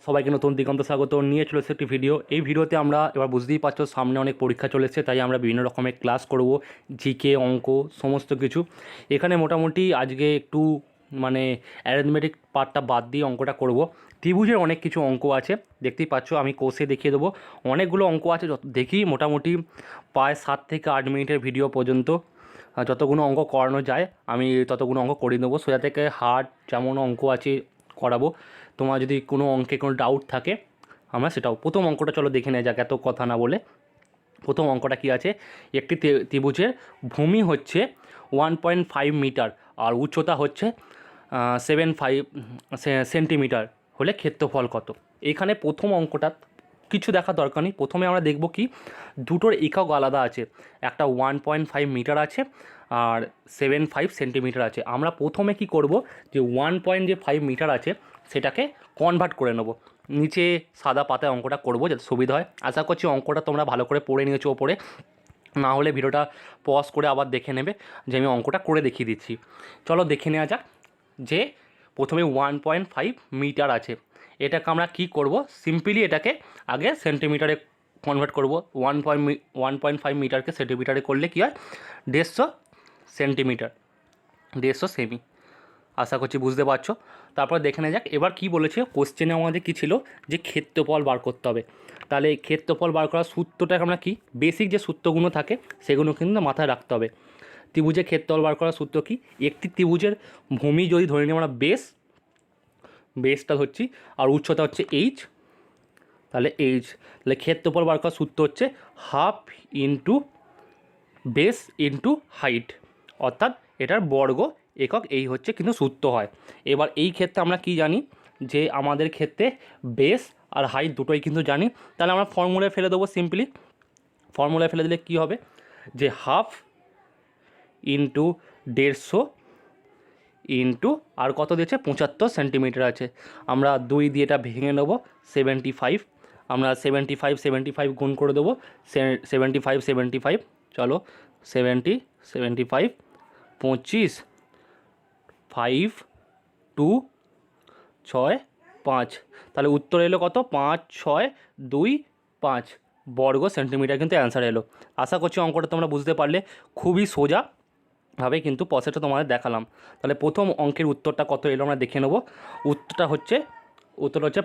সবাইকে নতুন দিগন্ত স্বাগত নিয়ে চলেছে একটি ভিডিও। এই ভিডিওতে আমরা এবার বুঝতেই পারছো সামনে অনেক পরীক্ষা চলেছে, তাই আমরা বিভিন্ন রকমের ক্লাস করব, জিকে, অঙ্ক, সমস্ত কিছু। এখানে মোটামুটি আজকে একটু মানে অ্যারিথমেটিক পার্টটা বাদ দিয়ে অঙ্কটা করব। ত্রিভুজের অনেক কিছু অঙ্ক আছে, দেখতেই পাচ্ছ, আমি কোষে দেখিয়ে দেবো। অনেকগুলো অঙ্ক আছে, দেখি মোটামুটি প্রায় 7 থেকে 8 মিনিটের ভিডিও পর্যন্ত যতগুলো অঙ্ক করানো যায় আমি ততগুলো অঙ্ক করিয়ে দেবো। সোজা থেকে হার্ড যেমন অঙ্ক আছে করাবো। তোমার যদি কোনো অঙ্কে কোনো ডাউট থাকে আমরা সেটাও। প্রথম অঙ্কটা চলো দেখে নেওয়া যাক, এত কথা না বলে। প্রথম অঙ্কটা কী আছে, একটি ত্রিভুজের ভূমি হচ্ছে 1.5 মিটার আর উচ্চতা হচ্ছে 75 সেন্টিমিটার হলে ক্ষেত্রফল কত। এখানে প্রথম অঙ্কটা কিছু দেখার দরকার নেই। প্রথমে আমরা দেখব কি দুটোর একক আলাদা আছে, একটা 1.5 মিটার আছে আর 75 সেন্টিমিটার আছে। আমরা প্রথমে কি করব, যে 1.5 মিটার আছে সেটাকে কনভার্ট করে নেব। নিচে সাদা পাতায় অঙ্কটা করব যাতে সুবিধা হয়। আশা করছি অঙ্কটা তোমরা ভালো করে পড়ে নিয়েছো ওপরে, না হলে ভিডিওটা পজ করে আবার দেখে নেবে যে আমি অঙ্কটা করে দেখিয়ে দিচ্ছি। চলো দেখে নেওয়া যাক। যে প্রথমে 1.5 মিটার আছে, এটাকে আমরা কি করব, সিম্পলি এটাকে আগে সেন্টিমিটারে কনভার্ট করব। 1.5 মিটারকে সেন্টিমিটারে করলে কী হয়, 150 সেন্টিমিটার, 150 সেমি। আশা করছি বুঝতে পারছো। তারপর দেখে নেওয়া যাক এবার কী বলেছে কোশ্চেনে আমাদের কী ছিল, যে ক্ষেত্রফল বার করতে হবে। তাহলে এই ক্ষেত্রফল বার করার সূত্রটাকে আমরা কি, বেসিক যে সূত্রগুলো থাকে সেগুলো কিন্তু মাথায় রাখতে হবে। ত্রিভুজের ক্ষেত্রফল বার করার সূত্র কি, একটি ত্রিভুজের ভূমি যদি ধরে নিই আমরা বেসটা ধরছি, আর উচ্চতা হচ্ছে এইচ, তাহলে এইচ, তাহলে ক্ষেত্রফল বার করার সূত্র হচ্ছে half into base into height, অর্থাৎ এটার বর্গ একক, এই হচ্ছে কিন্তু সূত্র হয়। এবার এই ক্ষেত্রে আমরা কি জানি, যে আমাদের ক্ষেত্রে বেস আর হাইট দুটোই কিন্তু জানি। তাহলে আমরা ফর্মুলায় ফেলে দেবো। সিম্পলি ফর্মুলায় ফেলে দিলে কী হবে, যে হাফ ইন্টু 150 ইন্টু আর কত দিয়েছে 75 সেন্টিমিটার আছে, আমরা 2 দিয়ে এটা ভেঙে নেবো 75। আমরা 75 গুণ করে দেবো 75, চলো 75, 25, 5, 2, 6, 5, তাহলে উত্তর এলো কত, 5, 6, 2, 5 বর্গ সেন্টিমিটার কিন্তু অ্যান্সার এলো। আশা করছি অঙ্কটা তোমরা বুঝতে পারলে, খুবই সোজাভাবে কিন্তু প্রসেসটা তোমাদের দেখালাম। তাহলে প্রথম অঙ্কের উত্তরটা কত এলো আমরা দেখে নেব। উত্তরটা হচ্ছে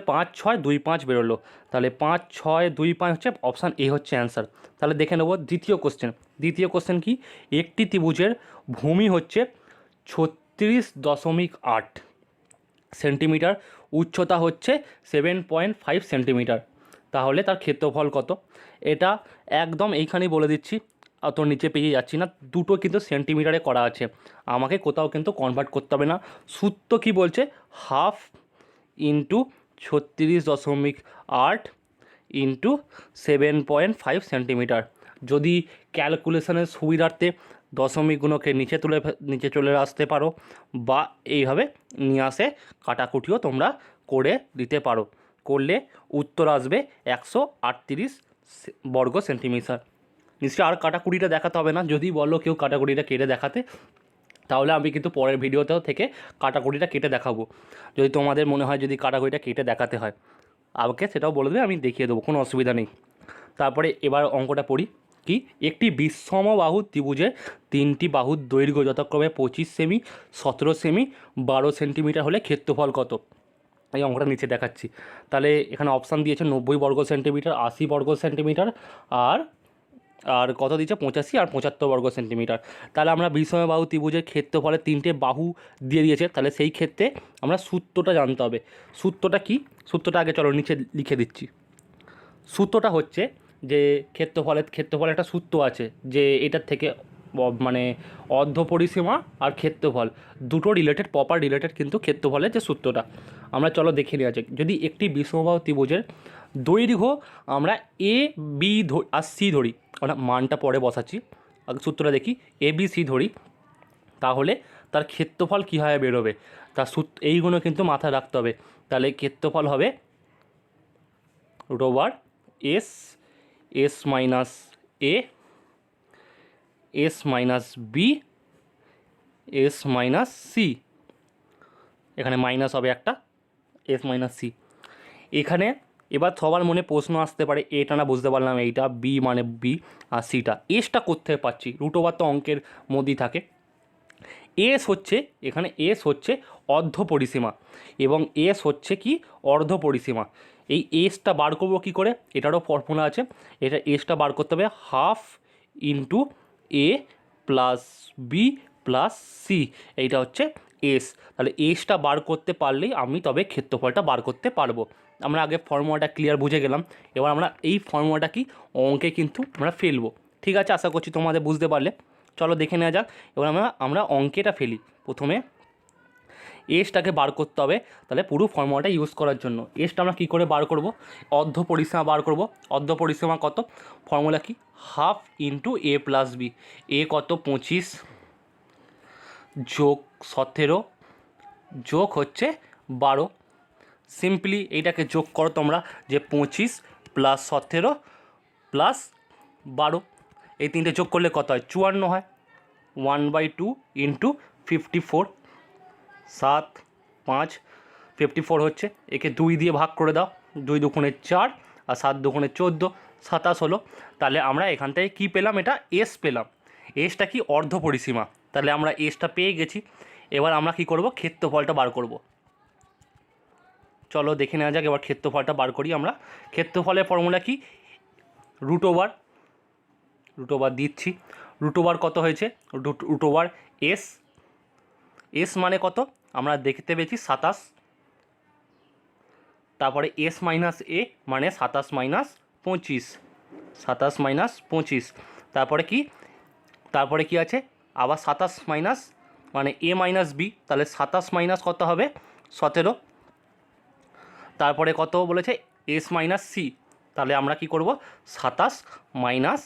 5, 6, 2, 5 বেরোলো। তাহলে 5, 6, 2, 5 হচ্ছে অপশান এ হচ্ছে অ্যান্সার। তাহলে দেখে নেব দ্বিতীয় কোশ্চেন কি, একটি ত্রিভুজের ভূমি হচ্ছে 36.8 সেন্টিমিটার, উচ্চতা হচ্ছে 7.5 সেন্টিমিটার, তাহলে তার ক্ষেত্রফল কত। এটা একদম এইখানেই বলে দিচ্ছি, অত নিচে পেয়ে যাচ্ছি না, দুটো কিন্তু সেন্টিমিটারে করা আছে, আমাকে কোথাও কিন্তু কনভার্ট করতে হবে না। সূত্র কী বলছে, হাফ ইন্টু 36.8 ইন্টু 7.5 সেন্টিমিটার। যদি ক্যালকুলেশনের সুবিধার্থে দশমিকগুলোকে নিচে চলে আসতে পারো, বা এইভাবে নিয়ে আসে কাটাকুটিও তোমরা করে দিতে পারো, করলে উত্তর আসবে 138 বর্গ সেন্টিমিটার। নিশ্চয়ই আর কাটাকুটিটা দেখাতে হবে না, যদি বলো কেউ কাটাকুটিটা কেটে দেখাতে, তাহলে আমি কিন্তু পরের ভিডিওতেও থেকে কাটাকুটিটা কেটে দেখাবো। যদি তোমাদের মনে হয় যদি কাটাকুটিটা কেটে দেখাতে হয় আমাকে সেটাও বলে দেবে, আমি দেখিয়ে দেবো, কোনো অসুবিধা নেই। তারপরে এবার অঙ্কটা পড়ি কি, একটি বিষমবাহু ত্রিভুজের 3টি বাহুর দৈর্ঘ্য যথাক্রমে 25 সেমি, 17 সেমি, 12 সেন্টিমিটার হলে ক্ষেত্রফল কত। এই অঙ্কটা নিচে দেখাচ্ছি। তাহলে এখানে অপশান দিয়েছে 90 বর্গ সেন্টিমিটার, 80 বর্গ সেন্টিমিটার, আর আর কত দিয়েছে 85 আর 75 বর্গ সেন্টিমিটার। তাহলে আমরা বিষমবাহু ত্রিভুজের ক্ষেত্রফলে 3টে বাহু দিয়ে দিয়েছে, তাহলে সেই ক্ষেত্রে আমরা সূত্রটা জানতে হবে। সূত্রটা কি, সূত্রটা আগে চলো নিচে লিখে দিচ্ছি। সূত্রটা হচ্ছে যে ক্ষেত্রফলের একটা সূত্র আছে, যে এটার থেকে মানে অর্ধ পরিসীমা আর ক্ষেত্রফল দুটো রিলেটেড, প্রপার রিলেটেড কিন্তু ক্ষেত্রফলের যে সূত্রটা, আমরা চলো দেখে নেওয়া যাক। যদি একটি বিষমবাহু ত্রিভুজের দৈর্ঘ্য আমরা এ বি আর সি ধরি, আমরা মানটা পরে বসাচ্ছি, আগে সূত্রটা দেখি, এ বি সি ধরি, তাহলে তার ক্ষেত্রফল কীভাবে বেরোবে, তার এইগুলো কিন্তু মাথায় রাখতে হবে। তাহলে ক্ষেত্রফল হবে root over s, s minus a, s minus b, s minus c, এখানে মাইনাস হবে একটা, এস মাইনাস সি। এখানে এবার সবার মনে প্রশ্ন আসতে পারে, এটা না বুঝতে পারলাম, এইটা বি মানে বি আর সিটা এসটা করতে পারছি, রুট ওভার তো অঙ্কের মধ্যেই থাকে। এস হচ্ছে, এখানে এস হচ্ছে অর্ধ পরিসীমা এবং এস হচ্ছে কি অর্ধ পরিসীমা। এই এসটা বার করবো কী করে, এটারও ফর্মুলা আছে। এটা এসটা বার করতে হবে হাফ ইন্টু এ প্লাস বি প্লাস সি, এইটা হচ্ছে এস। তাহলে এসটা বার করতে পারলেই আমি তবে ক্ষেত্রফলটা বার করতে পারবো। আমরা আগে ফর্মুলাটা ক্লিয়ার বুঝে গেলাম, এবার আমরা এই ফর্মুলাটা কি অঙ্কে কিন্তু আমরা ফেলবো। ঠিক আছে, আশা করছি তোমাদের বুঝতে পারলে। চলো দেখে নেওয়া যাক। এবার আমরা অঙ্কেটা ফেলি। প্রথমে এসটাকে বার করতে হবে, তাহলে পুরো ফর্মুলাটা ইউজ করার জন্য এসটা আমরা কী করে বার করব, অর্ধ পরিসীমা বার করব। অর্ধ পরিসীমা কত, ফর্মুলা কি হাফ ইন্টু এ প্লাস বি। এ কত 25 যোগ 17 যোগ হচ্ছে 12। সিম্পলি এইটাকে যোগ করো তোমরা, যে 25 প্লাস 17 প্লাস 12, এই তিনটে যোগ করলে কত হয় 54 হয়। 1/2 ইন্টু 54, 7 5 54 হচ্ছে। একে 2 দিয়ে ভাগ করে দাও, 2 দুগুণে 4 আর 7 দুগুণে 14, 27 হলো। তাহলে আমরা এখান থেকে কী পেলাম, এটা এস পেলাম। এসটা কি অর্ধ পরিসীমা, তাহলে আমরা এসটা পেয়ে গেছি। এবার আমরা কি করব, ক্ষেত্রফলটা বার করব। চলো দেখে নেওয়া যাক এবার ক্ষেত্রফলটা বার করি আমরা। ক্ষেত্রফলের ফর্মুলা কি, রুট ওভার দিচ্ছি। রুট ওভার কত হয়েছে, রুট ওভার এস। এস মানে কত আমরা দেখতে পেয়েছি 27, তারপরে এস মাইনাস এ মানে 27 মাইনাস 25, 27 মাইনাস 25, তারপরে কি আছে আবার 27 মাইনাস মানে এ মাইনাস বি, তাহলে 27 মাইনাস কত হবে 17, তারপরে কত বলেছে এস মাইনাস সি, তাহলে আমরা কি করব 27 মাইনাস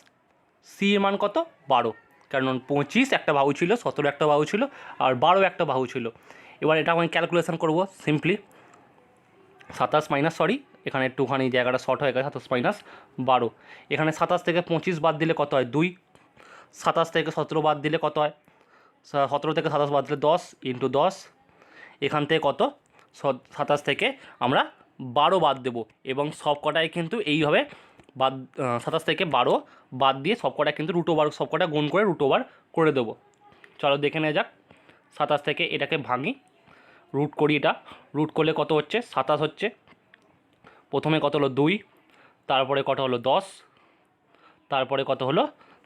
সি এর মান কত 12, কারণ 25 একটা বাহু ছিল, 17 একটা বাহু ছিল আর 12 একটা বাহু ছিল। এবার এটা আমি ক্যালকুলেশন করব সিম্পলি। 27 মাইনাস, সরি এখানে একটুখানি জায়গাটা শর্ট হয়ে গেছে, 27 মাইনাস 12, এখানে 27 থেকে 25 বাদ দিলে কত হয় 2, 27 থেকে 17 বাদ দিলে কত হয়, 17 থেকে 27 বাদ দিলে 10 ইন্টু 10, এখান থেকে কত 27 থেকে আমরা 12 বাদ দেবো এবং সব কটাই কিন্তু এইভাবে বাদ, 27 থেকে 12 বাদ দিয়ে সব কটা কিন্তু রুট ওভার, সব কটা গুণ করে রুট ওভার করে দেবো। চলো দেখে নেওয়া যাক। 27 থেকে এটাকে ভাঙি, রুট করি, এটা রুট করলে কত হচ্ছে 27 হচ্ছে। প্রথমে কত হলো 2, তারপরে কত হলো 10, তারপরে কত হলো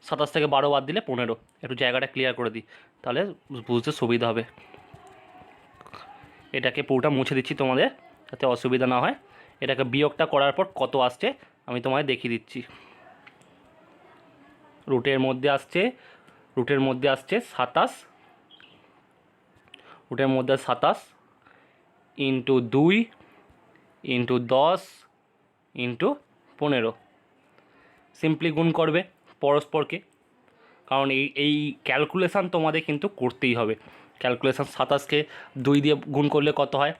27 থেকে 12 বাদ দিলে 15। একটু জায়গাটা ক্লিয়ার করে দিই তাহলে বুঝতে সুবিধা হবে। এটাকে পুরোটা মুছে দিচ্ছি তোমাদের যাতে অসুবিধা না হয়। এটাকে বিয়োগটা করার পর কত আসছে আমি তোমাদের দেখিয়ে দিচ্ছি। রুটের মধ্যে আসছে 27, রুটের মধ্যে 27 ইন্টু 2 ইন্টু 10 ইন্টু 15। সিম্পলি গুণ করবে পরস্পরকে, কারণ এই ক্যালকুলেশান তোমাদের কিন্তু করতেই হবে। ক্যালকুলেশান 27কে 2 দিয়ে গুণ করলে কত হয়,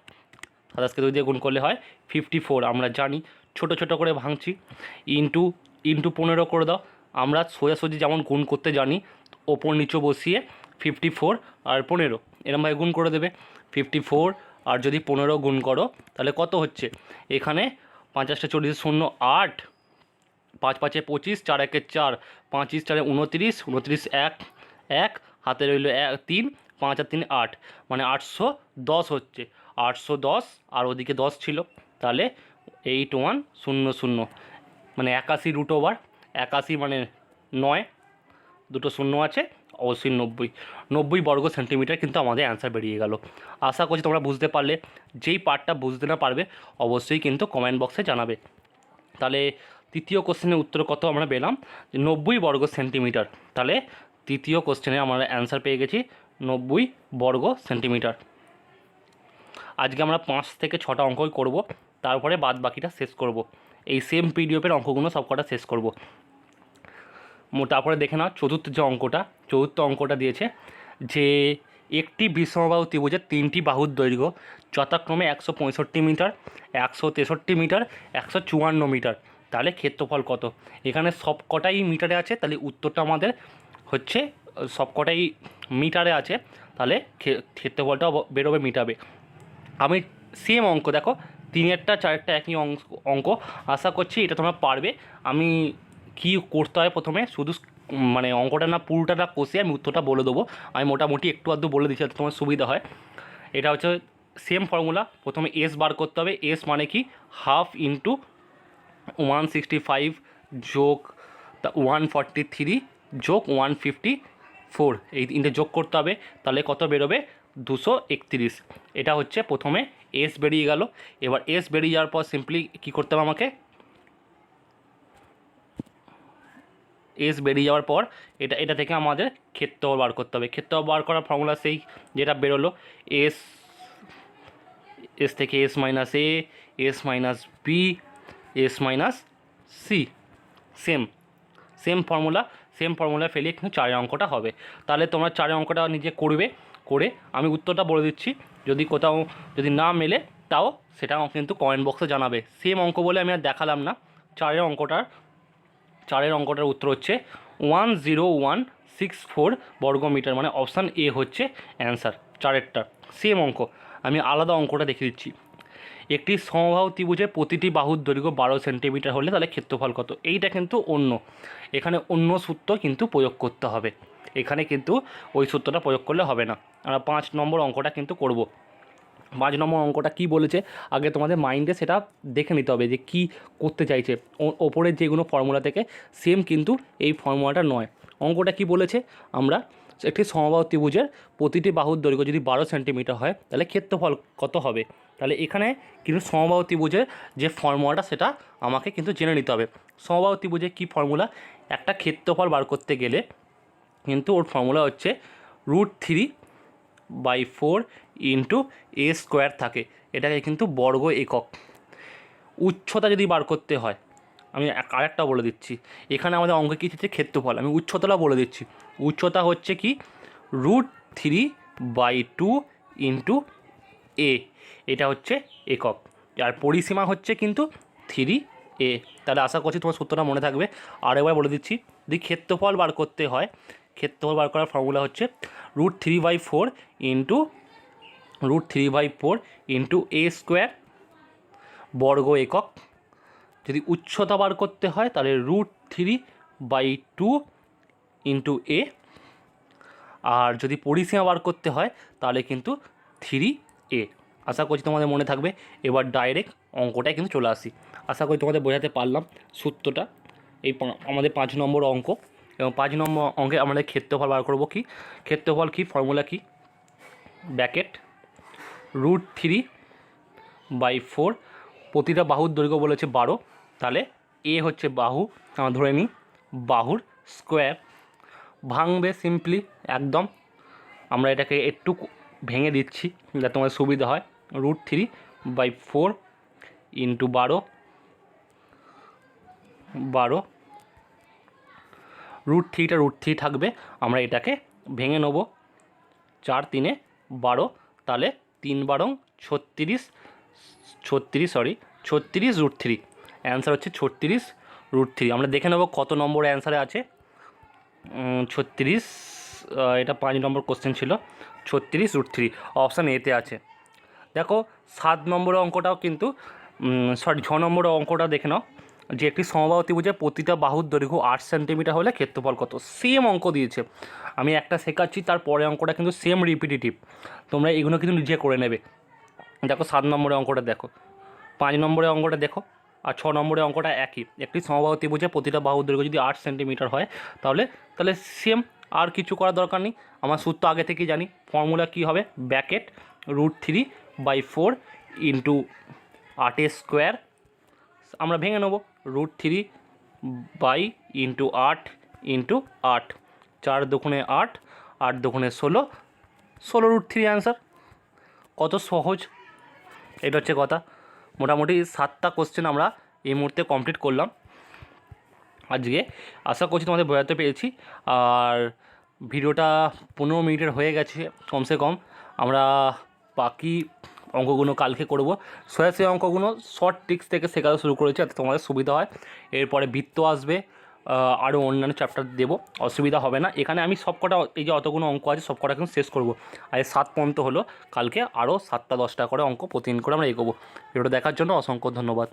27কে 2 দিয়ে গুণ করলে হয় 54, আমরা জানি, ছোট ছোট করে ভাঙছি। ইন্টু 15 করে দাও, আমরা সোজাসুজি যেমন গুণ করতে জানি, ওপর নিচে বসিয়ে 54 আর 15 এরমভাবে গুণ করে দেবে। 54 আর যদি 15 গুণ করো তাহলে কত হচ্ছে, এখানে 50টা 40 0 8, 5 5 25, 4 1 4, 5 4 29, 29 1 1, হাতে রইল 3, 5 আর 3 8, মানে 810 হচ্ছে। 810 আর ওদিকে 10 ছিল, তাহলে 8100, মানে 81 রুট ওভার 81 মানে 9, দুটো শূন্য আছে, অবশ্যই 90 বর্গ সেন্টিমিটার কিন্তু আমাদের অ্যান্সার বেরিয়ে গেল। আশা করছি তোমরা বুঝতে পারলে। যেই পার্টটা বুঝতে না পারবে অবশ্যই কিন্তু কমেন্ট বক্সে জানাবে। তাহলে তৃতীয় কোশ্চেনের উত্তর কত আমরা পেলাম, যে 90 বর্গ সেন্টিমিটার। তাহলে তৃতীয় কোশ্চেনে আমরা অ্যান্সার পেয়ে গেছি 90 বর্গ সেন্টিমিটার। আজকে আমরা 5 থেকে 6টা অঙ্ক করব, তারপরে বাদ বাকিটা শেষ করব। এই সেম পিডিএফের অঙ্কগুলো সব কটা শেষ করব। তারপরে দেখে নাও চতুর্থ অঙ্কটা দিয়েছে যে একটি বিষমবাহু ত্রিভুজের 3টি বাহুর দৈর্ঘ্য যথাক্রমে 165 মিটার, 163 মিটার, 154 মিটার। তাহলে ক্ষেত্রফল কত, এখানে সব কটাই মিটারে আছে, তাহলে উত্তরটা আমাদের হচ্ছে সব কটাই মিটারে আছে, তাহলে ক্ষেত্রফলটাও বেরোবে মিটারে। আমি সেম অঙ্ক দেখো 3এরটা 4এরটা একই অঙ্ক। আশা করছি এটা তোমরা পারবে। আমি কি করতে হয় প্রথমে শুধু মানে অঙ্কটা না পুরোটা না কষে আমি উত্তরটা বলে দেবো। আমি মোটামুটি একটু আধটু বলে দিচ্ছি যাতে তোমার সুবিধা হয়। এটা হচ্ছে সেম ফর্মুলা। প্রথমে এস বার করতে হবে। এস মানে কি, হাফ ইন্টু 165 যোগ 143 যোগ 154, এই তিনটে যোগ করতে হবে। তাহলে কত বেরোবে, 231। এটা হচ্ছে প্রথমে এস বেরিয়ে গেল। এবার এস বেরিয়ে যাওয়ার পর সিম্পলি কী করতে হবে আমাকে, এস বেরিয়ে যাওয়ার পর এটা থেকে আমাদের ক্ষেত্রফল বার করতে হবে। ক্ষেত্রফল বার করার ফর্মুলা সেই যেটা বেরোলো, এস এস থেকে s minus a, s minus b, s minus c. Same formula ফেলিয়ে কিন্তু 4 অঙ্কটা হবে। তাহলে তোমরা 4 অঙ্কটা নিজে করবে, করে আমি উত্তরটা বলে দিচ্ছি। যদি কোথাও যদি না মেলে তাও সেটাও কিন্তু কমেন্ট বক্সে জানাবে। সেম অঙ্ক বলে আমি আর দেখালাম না। 4 অঙ্কটার উত্তর হচ্ছে 10164 বর্গমিটার, মানে অপশান এ হচ্ছে অ্যান্সার 4এরটা। সেম অঙ্ক, আমি আলাদা অঙ্কটা দেখিয়ে দিচ্ছি। একটি সমবাহু ত্রিভুজের প্রতিটি বাহুর দৈর্ঘ্য 12 সেন্টিমিটার হলে তাহলে ক্ষেত্রফল কত। এইটা কিন্তু এখানে অন্য সূত্র কিন্তু প্রয়োগ করতে হবে। এখানে কিন্তু ওই সূত্রটা প্রয়োগ করলে হবে না। আমরা 5 নম্বর অঙ্কটা কিন্তু করব। 5 নম্বর অঙ্কটা কী বলেছে আগে তোমাদের মাইন্ডে সেটা দেখে নিতে হবে যে কী করতে চাইছে। ওপরের যেগুলো ফর্মুলা থেকে সেম কিন্তু এই ফর্মুলাটা নয়। অঙ্কটা কি বলেছে, আমরা একটি সমবাহু ত্রিভুজের প্রতিটি বাহুর দৈর্ঘ্য যদি 12 সেন্টিমিটার হয় তাহলে ক্ষেত্রফল কত হবে। তাহলে এখানে কিন্তু সমবাহু ত্রিভুজের যে ফর্মুলাটা সেটা আমাকে কিন্তু জেনে নিতে হবে। সমবাহু ত্রিভুজের কী ফর্মুলা, একটা ক্ষেত্রফল বার করতে গেলে কিন্তু ওর ফর্মুলা হচ্ছে √3/4 ইন্টু এ স্কোয়ার থাকে। এটাকে কিন্তু বর্গ একক। উচ্চতা যদি বার করতে হয়, আমি আরেকটা বলে দিচ্ছি, এখানে আমাদের অঙ্ক কী হচ্ছে ক্ষেত্রফল, আমি উচ্চতাটা বলে দিচ্ছি। উচ্চতা হচ্ছে কি √3/2 ইন্টু এ, এটা হচ্ছে একক। আর পরিসীমা হচ্ছে কিন্তু 3a। তাহলে আশা করছি তোমার সূত্রটা মনে থাকবে। আর একবার বলে দিচ্ছি, যদি ক্ষেত্রফল বার করতে হয়, ক্ষেত্রফল বার করার ফর্মুলা হচ্ছে √3/4 ইন্টু এ স্কোয়ার বর্গ একক। যদি উচ্চতা বার করতে হয় তাহলে √3/2 ইন্টু এ। আর যদি পরিসীমা বার করতে হয় তাহলে কিন্তু 3a। আশা করছি তোমাদের মনে থাকবে। এবার ডাইরেক্ট অঙ্কটায় কিন্তু চলে আসি। আশা করি তোমাদের বোঝাতে পারলাম সূত্রটা। এই আমাদের 5 নম্বর অঙ্ক, এবং 5 নম্বর অঙ্কে আমাদের ক্ষেত্রফল বার করবো। কি ক্ষেত্রফল, কি ফর্মুলা, কি ব্র্যাকেট √3/4, প্রতিটা বাহুর দৈর্ঘ্য বলেছে 12, তাহলে এ হচ্ছে বাহু, আমরা ধরে নিই বাহুর স্কোয়ার। ভাঙবে সিম্পলি একদম, আমরা এটাকে একটু ভেঙে দিচ্ছি যাতে তোমার সুবিধা হয়। √3/4 ইন্টু 12, √3 থাকবে, আমরা এটাকে ভেঙে নেব। 4 3 12, তাহলে 3 12 36, 36 অ্যান্সার হচ্ছে 36√3। আমরা দেখে নেব কত নম্বর অ্যান্সারে আছে। 36, এটা 5 নম্বর কোশ্চেন ছিল। 36√3 অপশান এতে আছে। দেখো 7 নম্বরের অঙ্কটাও কিন্তু 6 নম্বরের অঙ্কটা দেখে নাও, যে একটি সমবাহু ত্রিভুজের প্রতিটা বাহুর দৈর্ঘ্য 8 সেন্টিমিটার হলে ক্ষেত্রফল কত। সেম অঙ্ক দিয়েছে, আমি একটা শেখাচ্ছি, তারপরে অঙ্কটা কিন্তু সেম রিপিটিটিভ, তোমরা এগুলো কিন্তু নিজে করে নেবে। দেখো 7 নম্বরের অঙ্কটা দেখো, 5 নম্বরের অঙ্কটা দেখো, আর 6 নম্বরের অঙ্কটা একই। একটি সমবাহু ত্রিভুজের প্রতিটা বাহুর দৈর্ঘ্য যদি 8 সেন্টিমিটার হয় তাহলে সেম, আর কিছু করার দরকার নেই। আমার সূত্র আগে থেকেই জানি। ফর্মুলা কী হবে, ব্র্যাকেট √3/4 ইন্টু 8 স্কোয়ার, আমরা ভেঙে নেব √3 ইন্টু 8 ইন্টু 8, 4 দুগুণে 8, 8 দুগুণে 16, 16√3 অ্যান্সার। কত সহজ, এটা হচ্ছে কথা। মোটামুটি 7টা কোশ্চেন আমরা এই মুহূর্তে কমপ্লিট করলাম আজকে। আশা করছি তোমাদের বোঝাতে পেরেছি। আর ভিডিওটা 15 মিনিটের হয়ে গেছে কমসে কম। আমরা বাকি অঙ্কগুলো কালকে করব। সোজাসুজি অঙ্কগুলো শর্ট ট্রিক্স থেকে শেখাতে শুরু করেছি যাতে তোমাদের সুবিধা হয়। এরপরে বৃত্ত আসবে, আরও অন্যান্য চ্যাপ্টার দেবো, অসুবিধা হবে না। এখানে আমি সব কটা এই যে অতগুলো অঙ্ক আছে সব কটা কিন্তু শেষ করবো। আর 7 পর্যন্ত হলো, কালকে আরও 7টা 10টা করে অঙ্ক প্রতিদিন করে আমরা এগোবো। ভিডিওটা দেখার জন্য অসংখ্য ধন্যবাদ।